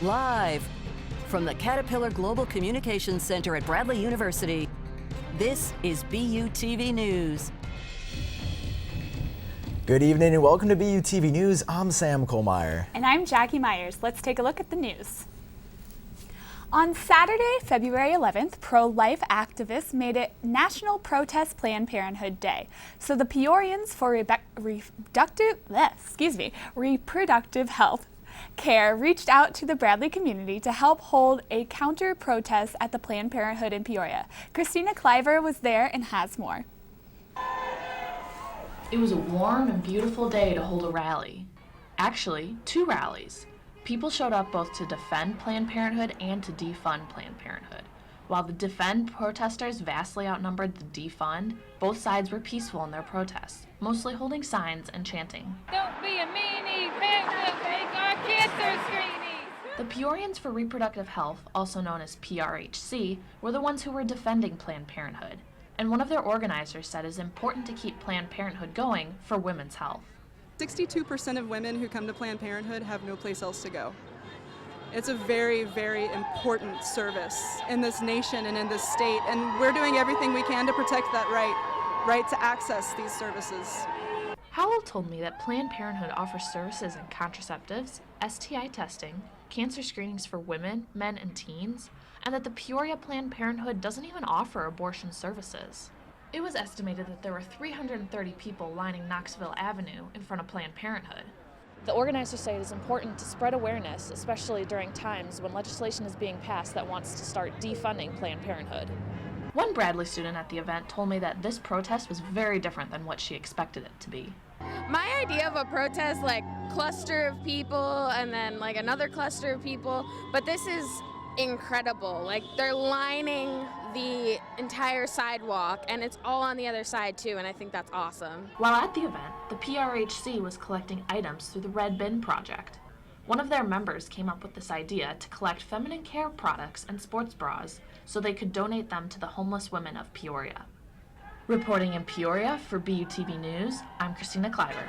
Live from the Caterpillar Global Communications Center at Bradley University, this is BUTV News. Good evening and welcome to BUTV News. I'm Sam Kohlmeyer. And I'm Jackie Myers. Let's take a look at the news. On Saturday, February 11th, pro-life activists made it National Protest Planned Parenthood Day. So the Peorians for reproductive health care reached out to the Bradley community to help hold a counter-protest at the Planned Parenthood in Peoria. Christina Cliver was there and has more. It was a warm and beautiful day to hold a rally. Actually, two rallies. People showed up both to defend Planned Parenthood and to defund Planned Parenthood. While the defend protesters vastly outnumbered the defund, both sides were peaceful in their protests, mostly holding signs and chanting. Don't be a meanie, parent will take our cancer screenings. The Peorians for Reproductive Health, also known as PRHC, were the ones who were defending Planned Parenthood. And one of their organizers said it's important to keep Planned Parenthood going for women's health. 62% of women who come to Planned Parenthood have no place else to go. It's a very, very important service in this nation and in this state, and we're doing everything we can to protect that right to access these services. Howell told me that Planned Parenthood offers services in contraceptives, STI testing, cancer screenings for women, men, and teens, and that the Peoria Planned Parenthood doesn't even offer abortion services. It was estimated that there were 330 people lining Knoxville Avenue in front of Planned Parenthood. The organizers say it is important to spread awareness, especially during times when legislation is being passed that wants to start defunding Planned Parenthood. One Bradley student at the event told me that this protest was very different than what she expected it to be. My idea of a protest, like cluster of people and then like another cluster of people, but this is incredible. Like they're lining the entire sidewalk and it's all on the other side too, and I think that's awesome. While at the event, the PRHC was collecting items through the Red Bin Project. One of their members came up with this idea to collect feminine care products and sports bras so they could donate them to the homeless women of Peoria. Reporting in Peoria for BUTV News, I'm Christina Cliver.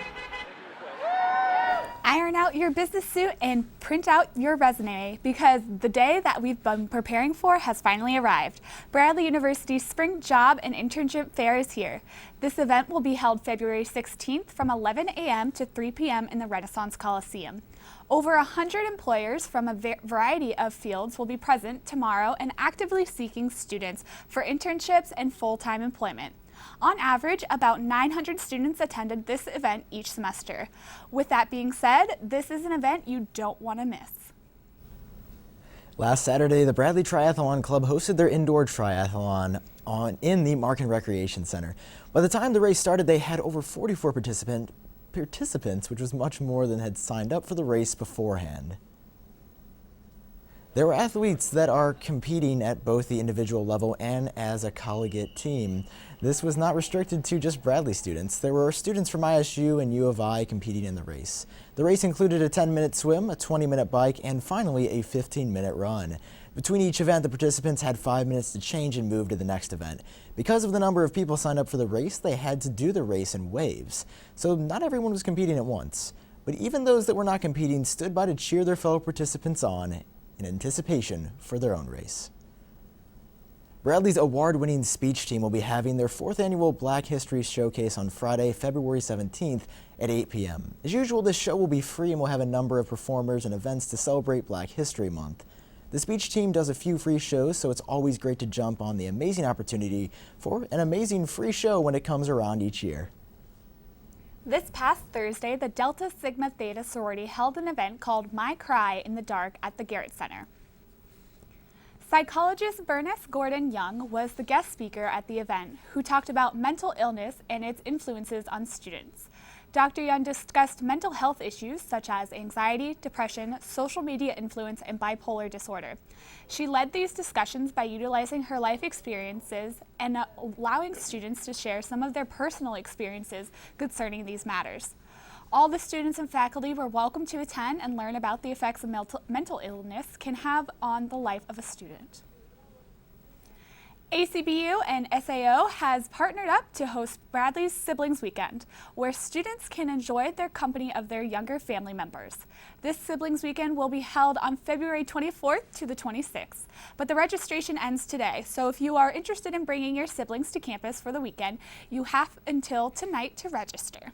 Iron out your business suit and print out your resume because the day that we've been preparing for has finally arrived. Bradley University's Spring Job and Internship Fair is here. This event will be held February 16th from 11 a.m. to 3 p.m. in the Renaissance Coliseum. Over 100 employers from a variety of fields will be present tomorrow and actively seeking students for internships and full-time employment. On average, about 900 students attended this event each semester. With that being said, this is an event you don't want to miss. Last Saturday, the Bradley Triathlon Club hosted their indoor triathlon in the Mark and Recreation Center. By the time the race started, they had over 44 participants, which was much more than had signed up for the race beforehand. There were athletes that are competing at both the individual level and as a collegiate team. This was not restricted to just Bradley students. There were students from ISU and U of I competing in the race. The race included a 10-minute swim, a 20-minute bike, and finally a 15-minute run. Between each event, the participants had 5 minutes to change and move to the next event. Because of the number of people signed up for the race, they had to do the race in waves. So not everyone was competing at once. But even those that were not competing stood by to cheer their fellow participants on in anticipation for their own race. Bradley's award-winning speech team will be having their 4th annual Black History Showcase on Friday, February 17th at 8 p.m. As usual, this show will be free and will have a number of performers and events to celebrate Black History Month. The speech team does a few free shows, so it's always great to jump on the amazing opportunity for an amazing free show when it comes around each year. This past Thursday, the Delta Sigma Theta sorority held an event called My Cry in the Dark at the Garrett Center. Psychologist Bernice Gordon Young was the guest speaker at the event, who talked about mental illness and its influences on students. Dr. Young discussed mental health issues such as anxiety, depression, social media influence, and bipolar disorder. She led these discussions by utilizing her life experiences and allowing students to share some of their personal experiences concerning these matters. All the students and faculty were welcome to attend and learn about the effects of mental illness can have on the life of a student. ACBU and SAO has partnered up to host Bradley's Siblings Weekend, where students can enjoy their company of their younger family members. This Siblings Weekend will be held on February 24th to the 26th, but the registration ends today, so if you are interested in bringing your siblings to campus for the weekend, you have until tonight to register.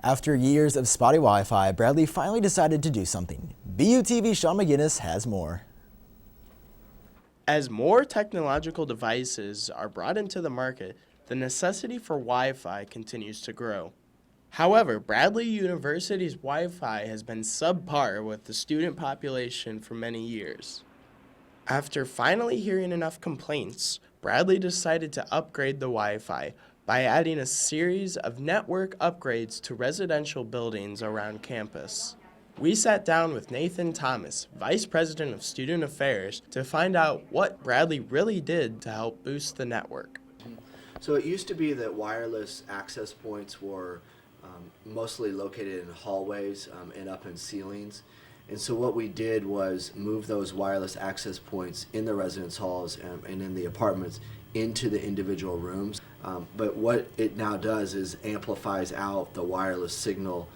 After years of spotty Wi-Fi, Bradley finally decided to do something. BUTV Sean McGinnis has more. As more technological devices are brought into the market, the necessity for Wi-Fi continues to grow. However, Bradley University's Wi-Fi has been subpar with the student population for many years. After finally hearing enough complaints, Bradley decided to upgrade the Wi-Fi by adding a series of network upgrades to residential buildings around campus. We sat down with Nathan Thomas, Vice President of Student Affairs, to find out what Bradley really did to help boost the network. So it used to be that wireless access points were mostly located in hallways and up in ceilings. And so what we did was move those wireless access points in the residence halls and in the apartments into the individual rooms. But what it now does is amplifies out the wireless signal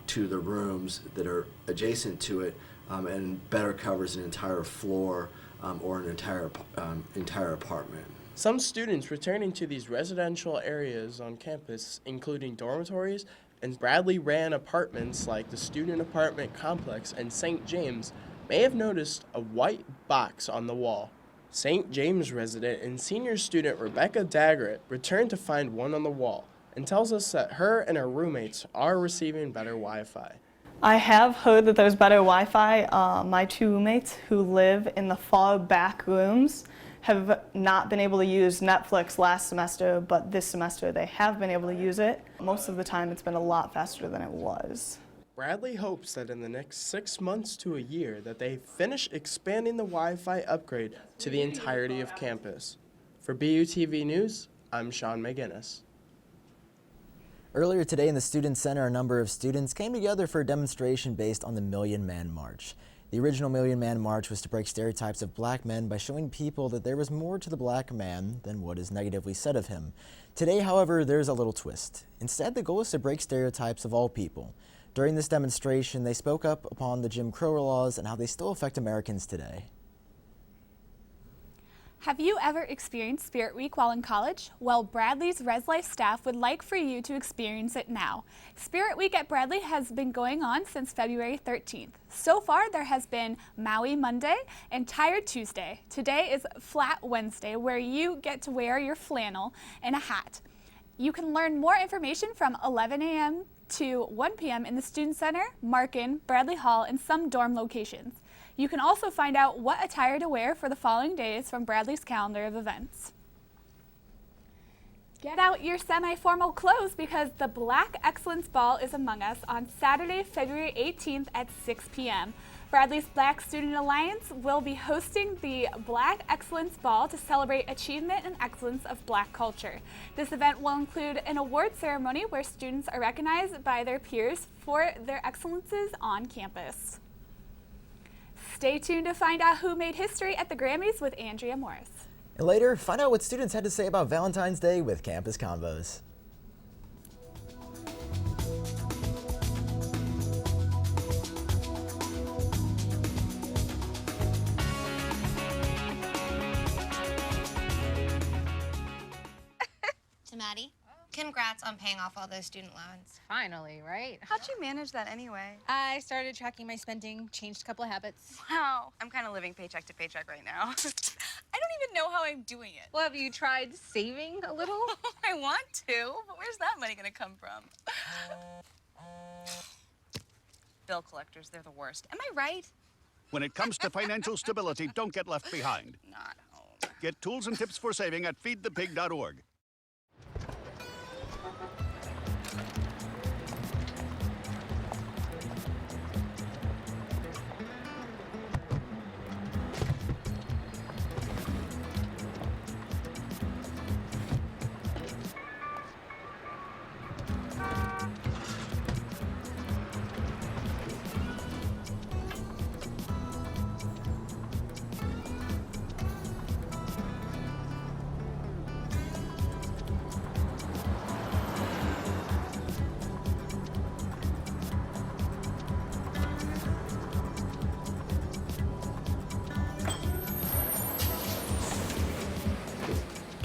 to the rooms that are adjacent to it and better covers an entire floor or an entire apartment. Some students returning to these residential areas on campus, including dormitories and Bradley ran apartments like the student apartment complex and St. James, may have noticed a white box on the wall. St. James resident and senior student Rebecca Daggett returned to find one on the wall and tells us that her and her roommates are receiving better Wi-Fi. I have heard that there's better Wi-Fi. My two roommates who live in the far back rooms have not been able to use Netflix last semester, but this semester they have been able to use it. Most of the time it's been a lot faster than it was. Bradley hopes that in the next 6 months to a year that they finish expanding the Wi-Fi upgrade to the entirety of campus. For BUTV News, I'm Sean McGinnis. Earlier today in the Student Center, a number of students came together for a demonstration based on the Million Man March. The original Million Man March was to break stereotypes of black men by showing people that there was more to the black man than what is negatively said of him. Today, however, there's a little twist. Instead, the goal is to break stereotypes of all people. During this demonstration, they spoke up upon the Jim Crow laws and how they still affect Americans today. Have you ever experienced Spirit Week while in college? Well, Bradley's Res Life staff would like for you to experience it now. Spirit Week at Bradley has been going on since February 13th. So far, there has been Maui Monday and Tired Tuesday. Today is Flat Wednesday, where you get to wear your flannel and a hat. You can learn more information from 11 a.m. to 1 p.m. in the Student Center, Markin, Bradley Hall, and some dorm locations. You can also find out what attire to wear for the following days from Bradley's calendar of events. Get out your semi-formal clothes because the Black Excellence Ball is among us on Saturday, February 18th at 6 p.m. Bradley's Black Student Alliance will be hosting the Black Excellence Ball to celebrate achievement and excellence of Black culture. This event will include an award ceremony where students are recognized by their peers for their excellences on campus. Stay tuned to find out who made history at the Grammys with Andrea Morris. And later, find out what students had to say about Valentine's Day with Campus Convos. To Maddie, congrats on paying off all those student loans. Finally, right? How'd you manage that anyway? I started tracking my spending, changed a couple of habits. Wow, I'm kind of living paycheck to paycheck right now. I don't even know how I'm doing it. Well, have you tried saving a little? I want to, but where's that money gonna come from? Bill collectors, they're the worst. Am I right? When it comes to financial stability, don't get left behind. Not home. Get tools and tips for saving at feedthepig.org.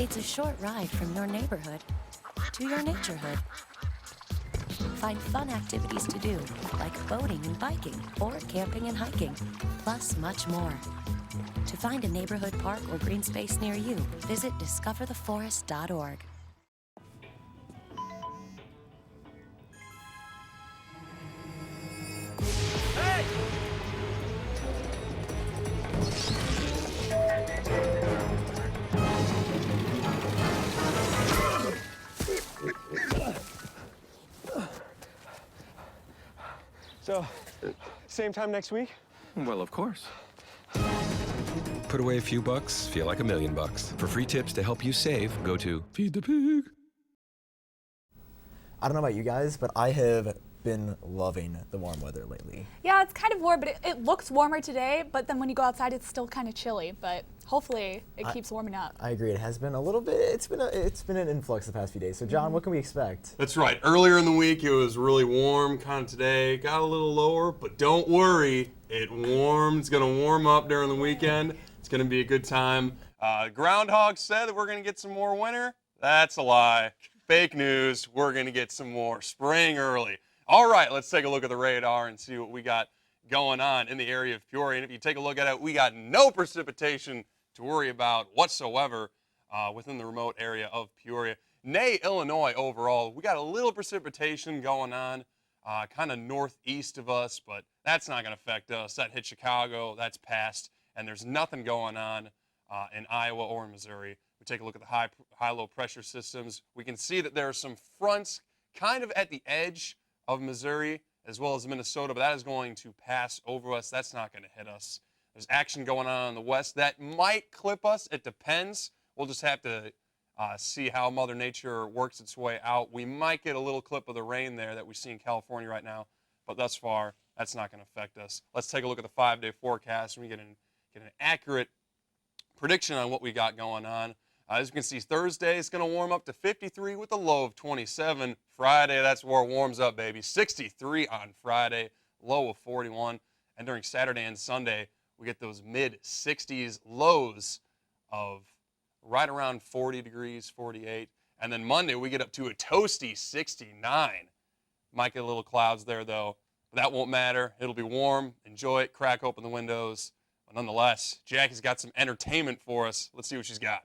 It's a short ride from your neighborhood to your naturehood. Find fun activities to do, like boating and biking, or camping and hiking, plus much more. To find a neighborhood park or green space near you, visit discovertheforest.org. So, same time next week? Well, of course. Put away a few bucks, feel like $1 million. For free tips to help you save, go to Feed the Pig. I don't know about you guys, but I have been loving the warm weather lately. Yeah, it's kind of warm, but it looks warmer today, but then when you go outside, it's still kind of chilly, but hopefully it keeps warming up. I agree. It has been a little bit, it's been an influx the past few days. So John, what can we expect? That's right. Earlier in the week, it was really warm. Kind of today, got a little lower, but don't worry. It warmed. It's going to warm up during the weekend. It's going to be a good time. Groundhog said that we're going to get some more winter. That's a lie. Fake news. We're going to get some more spring early. All right, let's take a look at the radar and see what we got going on in the area of Peoria. And if you take a look at it, we got no precipitation to worry about whatsoever within the remote area of Peoria. Nay, Illinois overall, we got a little precipitation going on kind of northeast of us, but that's not going to affect us. That hit Chicago, that's past, and there's nothing going on in Iowa or Missouri. We take a look at the high-low pressure systems. We can see that there are some fronts kind of at the edge of Missouri as well as Minnesota, but that is going to pass over us. That's not going to hit us. There's action going on in the west that might clip us. It depends. We'll just have to see how Mother Nature works its way out. We might get a little clip of the rain there that we see in California right now, but thus far, that's not going to affect us. Let's take a look at the 5-day forecast and we get an accurate prediction on what we got going on. As you can see, Thursday is going to warm up to 53 with a low of 27. Friday, that's where it warms up, baby. 63 on Friday, low of 41. And during Saturday and Sunday, we get those mid-60s lows of right around 40 degrees, 48. And then Monday, we get up to a toasty 69. Might get a little clouds there, though. But that won't matter. It'll be warm. Enjoy it. Crack open the windows. But nonetheless, Jackie's got some entertainment for us. Let's see what she's got.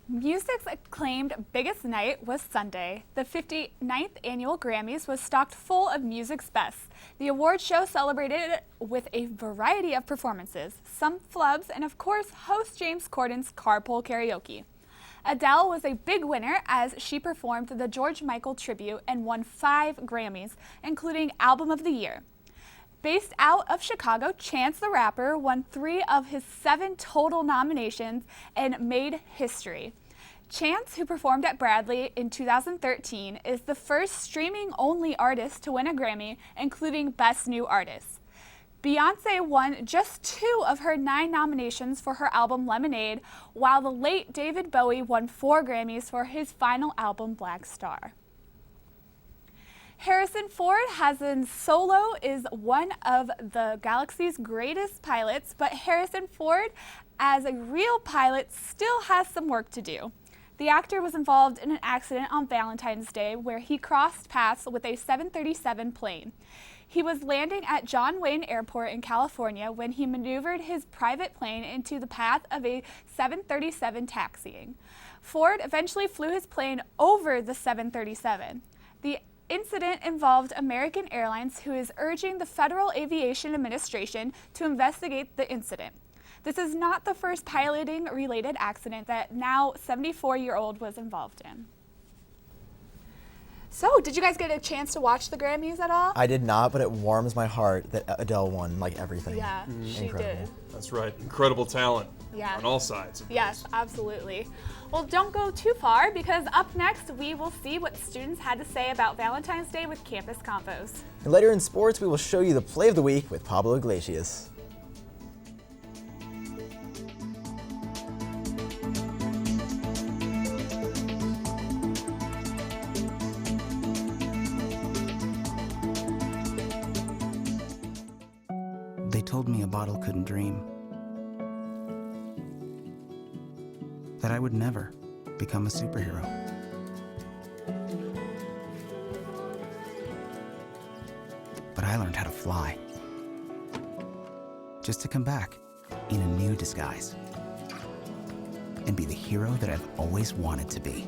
Music's acclaimed biggest night was Sunday. The 59th annual Grammys was stocked full of music's best. The award show celebrated with a variety of performances, some flubs, and of course, host James Corden's carpool karaoke. Adele was a big winner as she performed the George Michael tribute and won 5 Grammys, including Album of the Year. Based out of Chicago, Chance the Rapper won 3 of his 7 total nominations and made history. Chance, who performed at Bradley in 2013, is the first streaming-only artist to win a Grammy, including Best New Artist. Beyoncé won just 2 of her 9 nominations for her album Lemonade, while the late David Bowie won 4 Grammys for his final album Black Star. Harrison Ford Han Solo is one of the galaxy's greatest pilots, but Harrison Ford, as a real pilot, still has some work to do. The actor was involved in an accident on Valentine's Day where he crossed paths with a 737 plane. He was landing at John Wayne Airport in California when he maneuvered his private plane into the path of a 737 taxiing. Ford eventually flew his plane over the 737. The incident involved American Airlines, who is urging the Federal Aviation Administration to investigate the incident. This is not the first piloting-related accident that now 74-year-old was involved in. So, did you guys get a chance to watch the Grammys at all? I did not, but it warms my heart that Adele won like everything. Yeah, she did. That's right. Incredible talent Yeah. on all sides. Yes, absolutely. Well, don't go too far because up next we will see what students had to say about Valentine's Day with Campus Convos. And later in sports, we will show you the play of the week with Pablo Iglesias. They told me a bottle couldn't dream, that I would never become a superhero. But I learned how to fly, just to come back in a new disguise and be the hero that I've always wanted to be.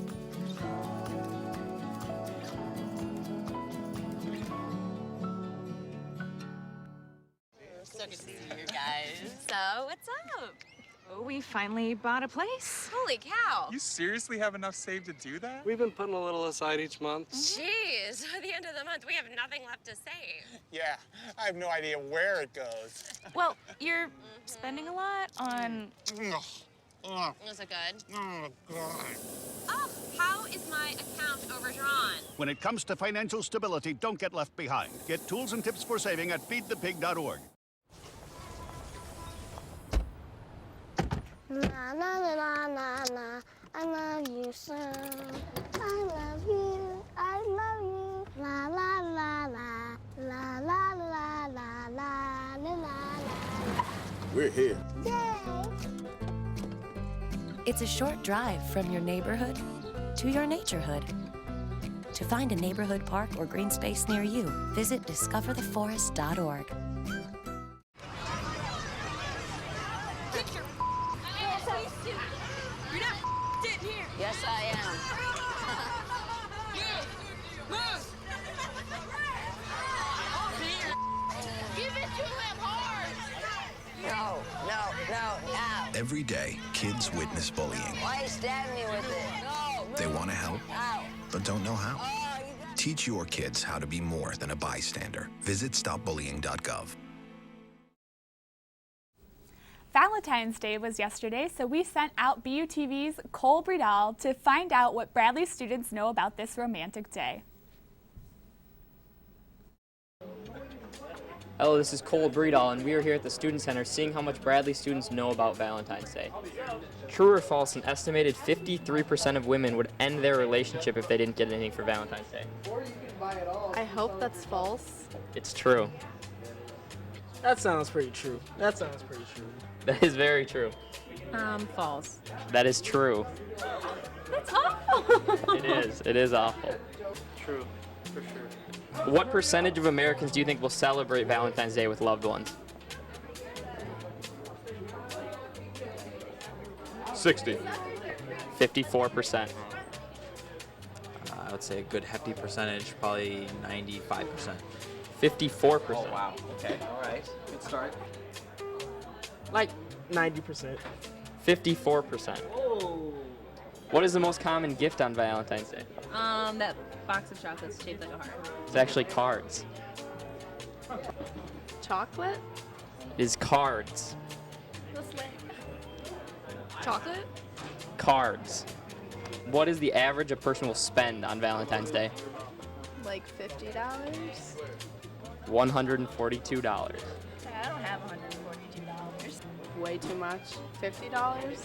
So good to see you guys. So, what's up? Oh, we finally bought a place. Holy cow. You seriously have enough saved to do that? We've been putting a little aside each month. Jeez, at the end of the month, we have nothing left to save. Yeah, I have no idea where it goes. Well, you're spending a lot on... Was it good? Oh, God. Oh, how is my account overdrawn? When it comes to financial stability, don't get left behind. Get tools and tips for saving at feedthepig.org. La la la la la la, I love you so. I love you, I love you. La la la la, la la la la la la la. We're here. Yay! It's a short drive from your neighborhood to your naturehood. To find a neighborhood park or green space near you, visit discovertheforest.org. You're not in here. Yes, I am. Move! Give it to him hard! No, ow. Every day, kids witness bullying. Why you stabbing me with it? No, They want to help, ow. but don't know how. Oh, Teach your kids how to be more than a bystander. Visit stopbullying.gov. Valentine's Day was yesterday, so we sent out BUTV's Cole Bredal to find out what Bradley students know about this romantic day. Hello, this is Cole Bredal, and we are here at the Student Center seeing how much Bradley students know about Valentine's Day. True or false, an estimated 53% of women would end their relationship if they didn't get anything for Valentine's Day. I hope that's false. It's true. That sounds pretty true. That That is very true. False. That is true. That's awful. It is awful. True, for sure. What percentage of Americans do you think will celebrate Valentine's Day with loved ones? 60. 54%. I would say a good hefty percentage, probably 95%. 54%. Oh, wow. Okay. All right. Good start. Like 90%. 54%. Oh. What is the most common gift on Valentine's Day? That box of chocolates shaped like a heart. It's actually cards. Chocolate? It is cards. That's lame. Chocolate? Cards. What is the average a person will spend on Valentine's Day? Like $50? $142. I don't have $142. Way too much. $50?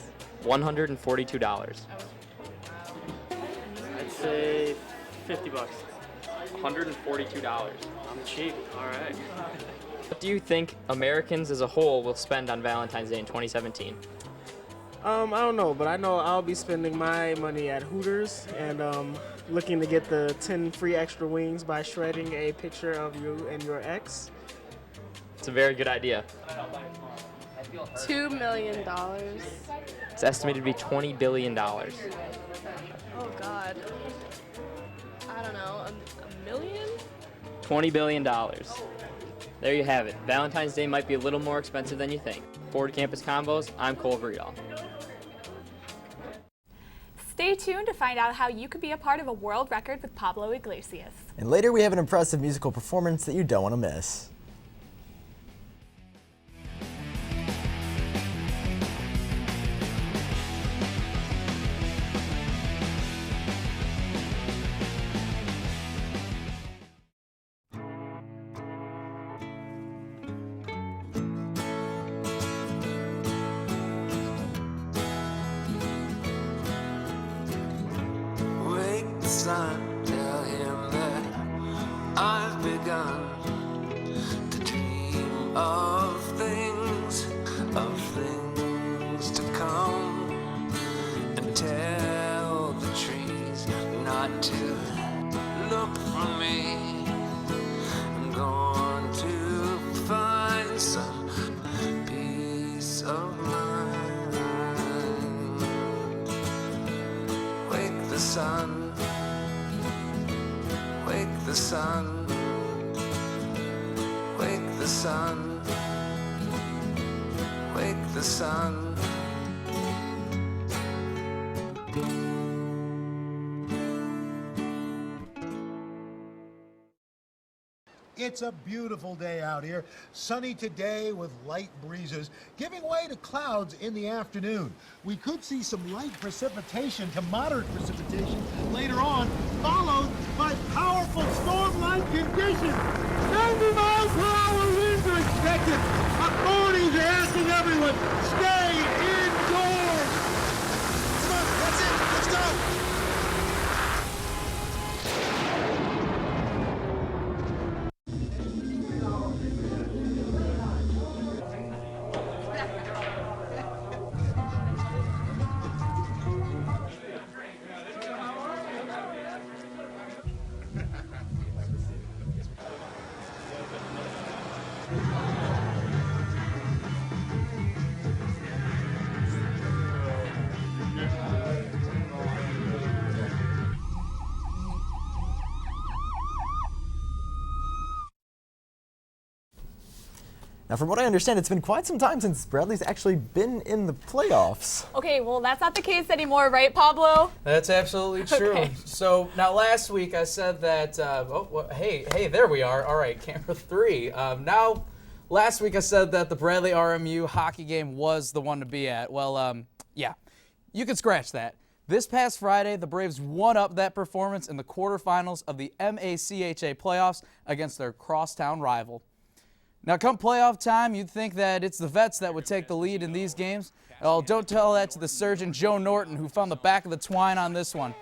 $142. I'd say 50 bucks. $142. I'm cheap. All right. What do you think Americans as a whole will spend on Valentine's Day in 2017? I don't know, but I know I'll be spending my money at Hooters and looking to get the 10 free extra wings by shredding a picture of you and your ex. It's a very good idea. $2 million. It's estimated to be $20 billion. Oh God. I don't know, a million? $20 billion. There you have it. Valentine's Day might be a little more expensive than you think. For Campus Combos, I'm Cole Bredal. Stay tuned to find out how you could be a part of a world record with Pablo Iglesias. And later we have an impressive musical performance that you don't want to miss. Son, tell him that I've begun to dream of things to come. And sun. Wake the sun. Wake the sun. It's a beautiful day out here. Sunny today with light breezes, giving way to clouds in the afternoon. We could see some light precipitation to moderate precipitation later on, followed by powerful storm-like conditions. 90 miles per hour winds are expected. Authorities are asking everyone, stay indoors. Come on, that's it. Let's go. Now, from what I understand, it's been quite some time since Bradley's actually been in the playoffs. Okay, well, that's not the case anymore, right, Pablo? That's absolutely true. Okay. So now last week I said that, hey, there we are. All right, camera 3. Now, last week I said that the Bradley RMU hockey game was the one to be at. Well, yeah, you can scratch that. This past Friday, the Braves won up that performance in the quarterfinals of the MACHA playoffs against their crosstown rival. Now, come playoff time, you'd think that it's the vets that would take the lead in these games. Well, don't tell that to the surgeon Joe Norton, who found the back of the twine on this one.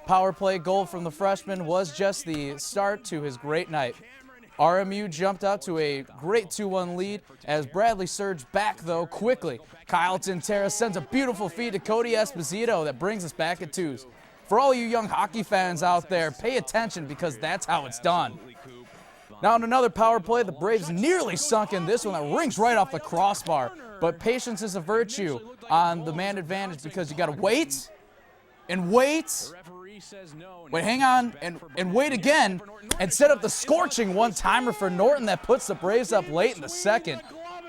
Power play goal from the freshman was just the start to his great night. RMU jumped up to a great 2-1 lead as Bradley surged back, though, quickly. Kyle Tintera sends a beautiful feed to Cody Esposito that brings us back at 2s. For all you young hockey fans out there, pay attention because that's how it's done. Now, in another power play, the Braves nearly sunk in this one that rings right off the crossbar. But patience is a virtue on the man advantage because you got to wait and wait. Wait, hang on, and wait again and set up the scorching one-timer for Norton that puts the Braves up late in the second.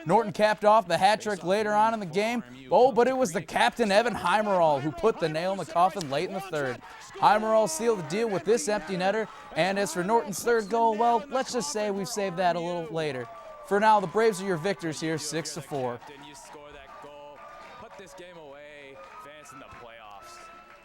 Norton capped off the hat trick later on in the game. Oh, but it was the captain, Evan Heimerall, who put the nail in the coffin late in the third. Heimerall sealed the deal with this empty netter, and as for Norton's third goal, well, let's just say we've saved that a little later. For now, the Braves are your victors here, 6-4.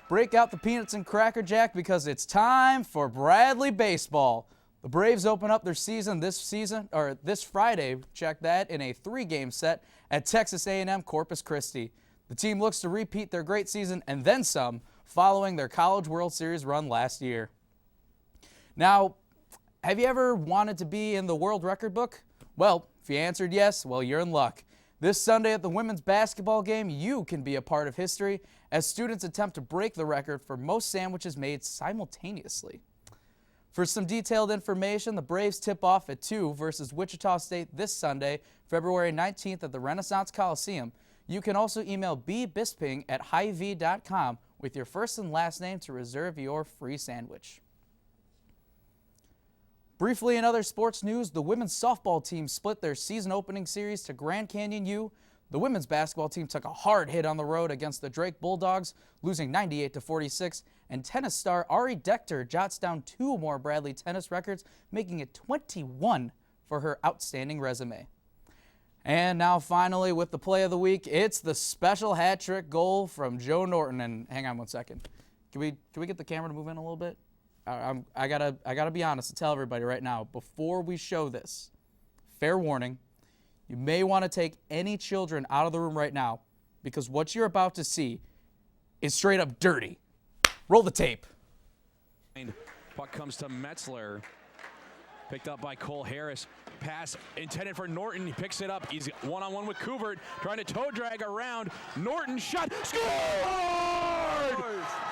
Break out the peanuts and Cracker Jack because it's time for Bradley baseball. The Braves open up their season this Friday, check that, in a 3-game set at Texas A&M Corpus Christi. The team looks to repeat their great season and then some, following their College World Series run last year. Now, have you ever wanted to be in the world record book? Well, if you answered yes, well, you're in luck. This Sunday at the women's basketball game, you can be a part of history as students attempt to break the record for most sandwiches made simultaneously. For some detailed information, the Braves tip off at 2 versus Wichita State this Sunday, February 19th at the Renaissance Coliseum. You can also email bbisping@hiv.com with your first and last name to reserve your free sandwich. Briefly, in other sports news, the women's softball team split their season opening series to Grand Canyon U. The women's basketball team took a hard hit on the road against the Drake Bulldogs, losing 98-46, and tennis star Ari Dechter jots down 2 more Bradley tennis records, making it 21 for her outstanding resume. And now finally, with the play of the week, it's the special hat trick goal from Joe Norton. And hang on one second. Can we get the camera to move in a little bit? I gotta be honest and tell everybody right now, before we show this, fair warning, you may want to take any children out of the room right now because what you're about to see is straight up dirty. Roll the tape. Puck comes to Metzler. Picked up by Cole Harris. Pass intended for Norton. He picks it up. He's one-on-one with Kubert, trying to toe drag around. Norton shot. Scored!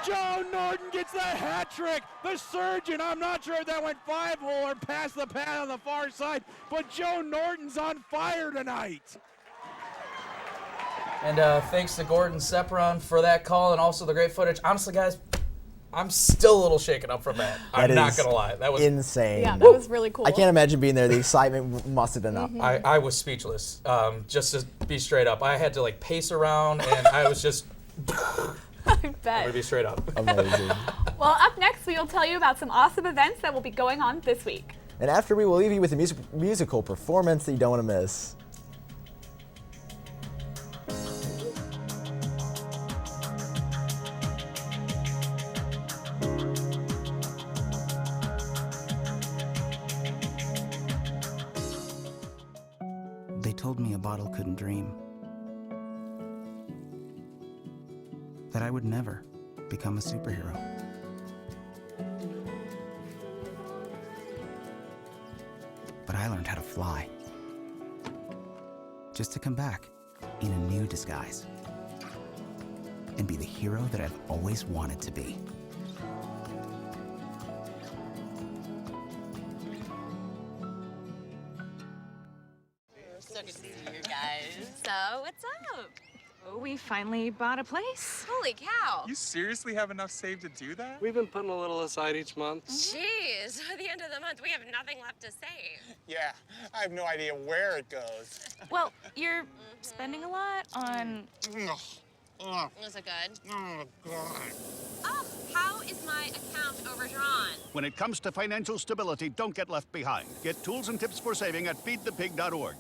Joe Norton gets the hat trick. The surgeon, I'm not sure if that went 5-hole or past the pad on the far side, but Joe Norton's on fire tonight. And thanks to Gordon Sepron for that call and also the great footage. Honestly, guys, I'm still a little shaken up from that. I'm not gonna lie. That was insane. Yeah, that was really cool. I can't imagine being there. The excitement must have been up. I was speechless. Just to be straight up, I had to like pace around, and I was just. I I'm bet. gonna be straight up. Amazing. Well, up next, we will tell you about some awesome events that will be going on this week. And after, we will leave you with a musical performance that you don't want to miss. They told me a bottle couldn't dream. That I would never become a superhero. But I learned how to fly. Just to come back in a new disguise. And be the hero that I've always wanted to be. So good to see you guys. So, what's up? Oh, we finally bought a place. Holy cow. You seriously have enough saved to do that? We've been putting a little aside each month. Jeez, at the end of the month, we have nothing left to save. Yeah, I have no idea where it goes. Well, you're spending a lot on... Was it good? Oh, how is my account overdrawn? When it comes to financial stability, don't get left behind. Get tools and tips for saving at feedthepig.org.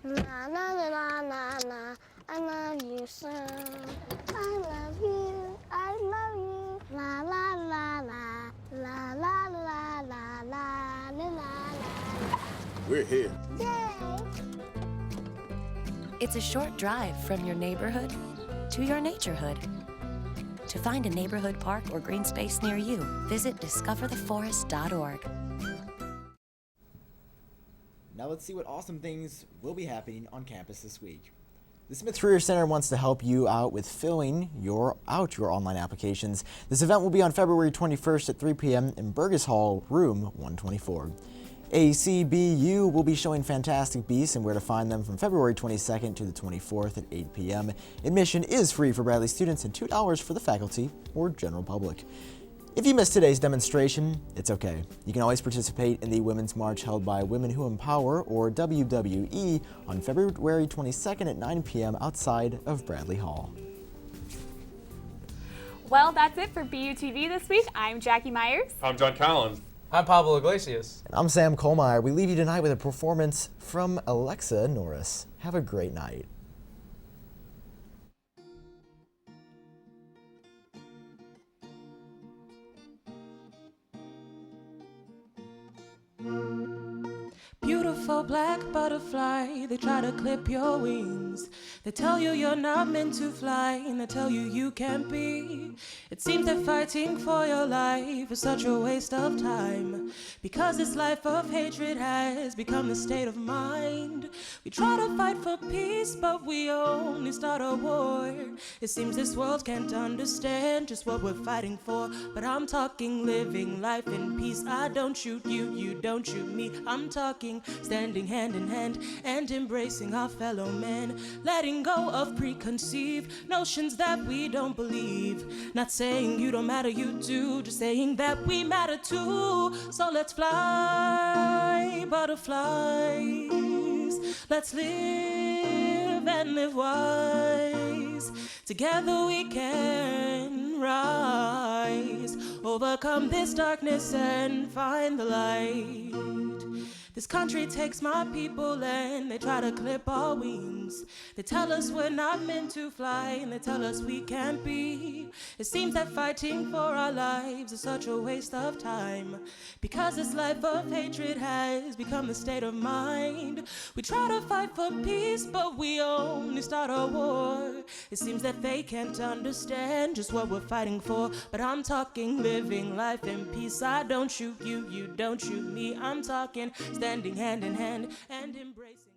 La la la la la la, I love you so. I love you, I love you. La la la la, la la la la la la la. We're here. Yay! It's a short drive from your neighborhood to your naturehood. To find a neighborhood park or green space near you, visit discovertheforest.org. Now let's see what awesome things will be happening on campus this week. The Smith Career Center wants to help you out with filling your online applications. This event will be on February 21st at 3 p.m. in Burgess Hall, room 124. ACBU will be showing Fantastic Beasts and where to find them from February 22nd to the 24th at 8 p.m. Admission is free for Bradley students and $2 for the faculty or general public. If you missed today's demonstration, it's okay. You can always participate in the Women's March held by Women Who Empower, or WWE, on February 22nd at 9 p.m. outside of Bradley Hall. Well, that's it for BUTV this week. I'm Jackie Myers. I'm John Collins. I'm Pablo Iglesias. And I'm Sam Colmeyer. We leave you tonight with a performance from Alexa Norris. Have a great night. Beautiful black butterfly, they try to clip your wings. They tell you you're not meant to fly, and they tell you you can't be. It seems that fighting for your life is such a waste of time, because this life of hatred has become the state of mind. We try to fight for peace, but we only start a war. It seems this world can't understand just what we're fighting for, but I'm talking living life in peace. I don't shoot you, you don't shoot me. I'm talking standing hand in hand and embracing our fellow men, letting go of preconceived notions that we don't believe. Not saying you don't matter, you do, just saying that we matter too. So let's fly, butterflies. Let's live and live wise. Together we can rise, overcome this darkness and find the light. This country takes my people and they try to clip our wings. They tell us we're not meant to fly and they tell us we can't be. It seems that fighting for our lives is such a waste of time, because this life of hatred has become the state of mind. We try to fight for peace, but we only start a war. It seems that they can't understand just what we're fighting for, but I'm talking living life in peace. I don't shoot you, you don't shoot me. I'm talking standing hand in hand and embracing